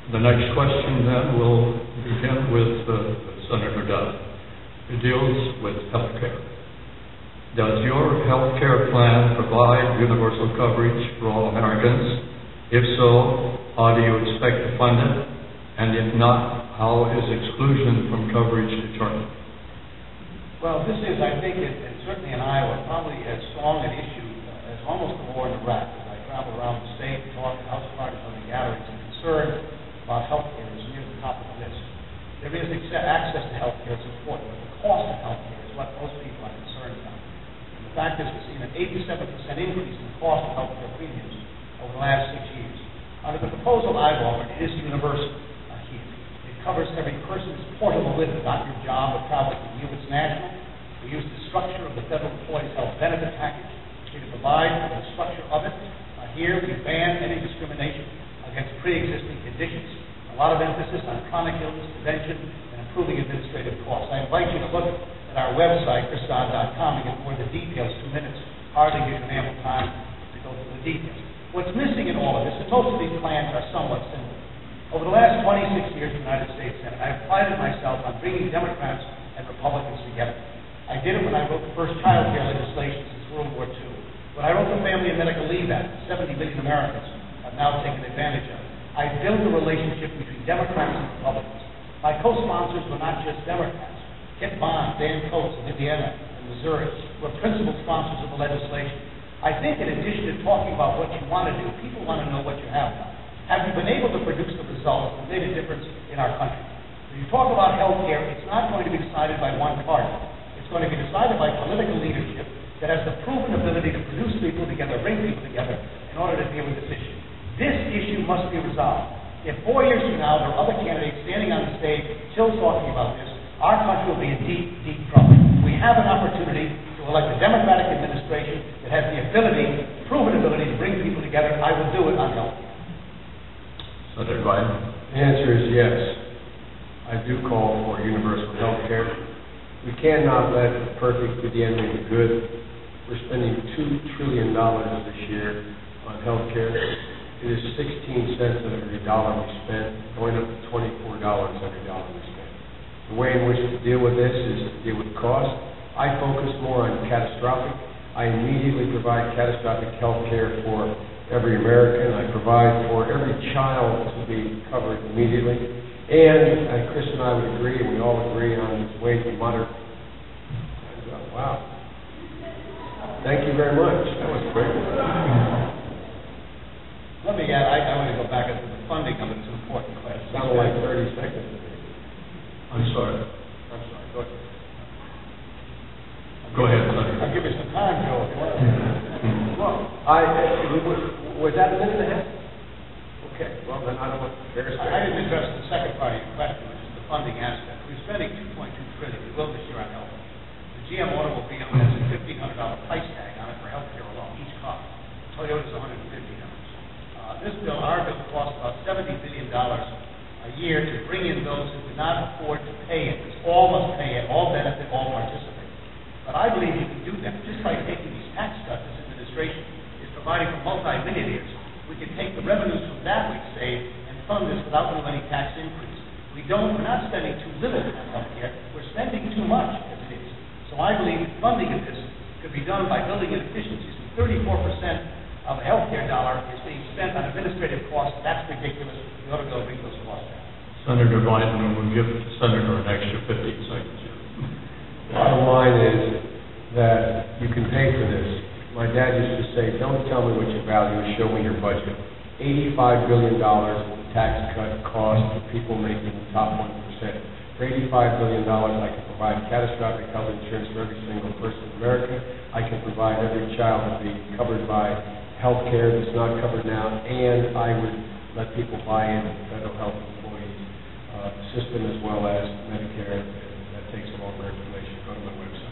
The next question then will begin with Senator Dodd. It deals with health care. Does your health care plan provide universal coverage for all Americans? If so, how do you expect to fund it? And if not, how is exclusion from coverage determined? Well, this is, I think, and certainly in Iowa, probably as strong an issue as almost the war in Iraq. As I travel around the state and talk to house parties on the gatherings, and concern about health care is near the top of the list. There is access to health care, it's important, but the cost of health care is what most people are concerned about. And the fact is, we've seen an 87% increase in the cost of health care premiums over the last 6 years. Under the proposal I've offered, it is universal here. It covers every person's portable living, not your job or travel to you. It's national. We use the structure of the federal employees' health benefit package to provide the structure of it. Here we ban any discrimination against pre-existing conditions. A lot of emphasis on chronic illness prevention and improving administrative costs. I invite you to look at our website, chrisdodd.com, to get more of the details. 2 minutes hardly gives you ample time to go through the details. What's missing in all of this is most of these plans are somewhat similar. Over the last 26 years in the United States Senate, I have prided myself on bringing Democrats and Republicans together. I did it when I wrote the first child care legislation since World War II. When I wrote the Family and Medical Leave Act, 70 million Americans have now taken advantage of it. I built a relationship between Democrats and Republicans. My co-sponsors were not just Democrats. Kit Bond, Dan Coates of Indiana and Missouri were principal sponsors of the legislation. I think in addition to talking about what you want to do, people want to know what you have done. Have you been able to produce the results that made a difference in our country? When you talk about health care, it's not going to be decided by one party. It's going to be decided by political leadership that has the proven ability to produce people together, bring people together in order to deal with this issue. This issue must be resolved. If 4 years from now there are other candidates standing on the stage still talking about this, our country will be in deep, deep trouble. We have an opportunity to elect a Democratic administration that has the ability, proven ability, to bring people together. I will do it on health care. Senator Biden? The answer is yes. I do call for universal health care. We cannot let the perfect be the enemy of the good. We're spending $2 trillion this year on health care. It is 16 cents of every dollar we spend, going up to $24 every dollar we spend. The way in which to deal with this is to deal with cost. I focus more on catastrophic. I immediately provide catastrophic health care for every American. I provide for every child to be covered immediately. And Chris and I would agree, and we all agree on this way to monitor. Wow. Thank you very much. That was great. Let me add, I want to go back into the funding of it. It's an important question. Sounded like 30 seconds to me. I'm sorry. Go ahead. Go ahead, Senator. I'll give you some time, Joe, if you want. Well, was that a minute and a half? Okay. Well, then I don't want to embarrass you. I didn't address the second part of your question, which is the funding aspect. We're spending $2.2 trillion. We will this year on health. The GM automobile has a $1,500 price tag on it for health care alone, each car. Toyota's $150. Our bill costs about $70 billion a year to bring in those who cannot afford to pay it. All must pay it, all benefit, all participate. But I believe you can do that just by taking these tax cuts this administration is providing for multi-millionaires. We can take the revenues from that we save and fund this without doing any tax increase. We're not spending too little on health care. We're spending too much as it is. So I believe funding of this could be done by building in efficiencies. 34% of a health care dollar is being spent on administrative costs. That's ridiculous. We ought to go bring those costs down. Senator Biden will give the Senator an extra 15 seconds here. Bottom line is that you can pay for this. My dad used to say, don't tell me what your value is, show me your budget. $85 billion in tax cut cost for people making the top 1%. For $85 billion, I can provide catastrophic health insurance for every single person in America. I can provide every child to be covered by health care that's not covered now, and I would let people buy into the federal health employees system as well as Medicare. And that takes a longer information. Go to my website.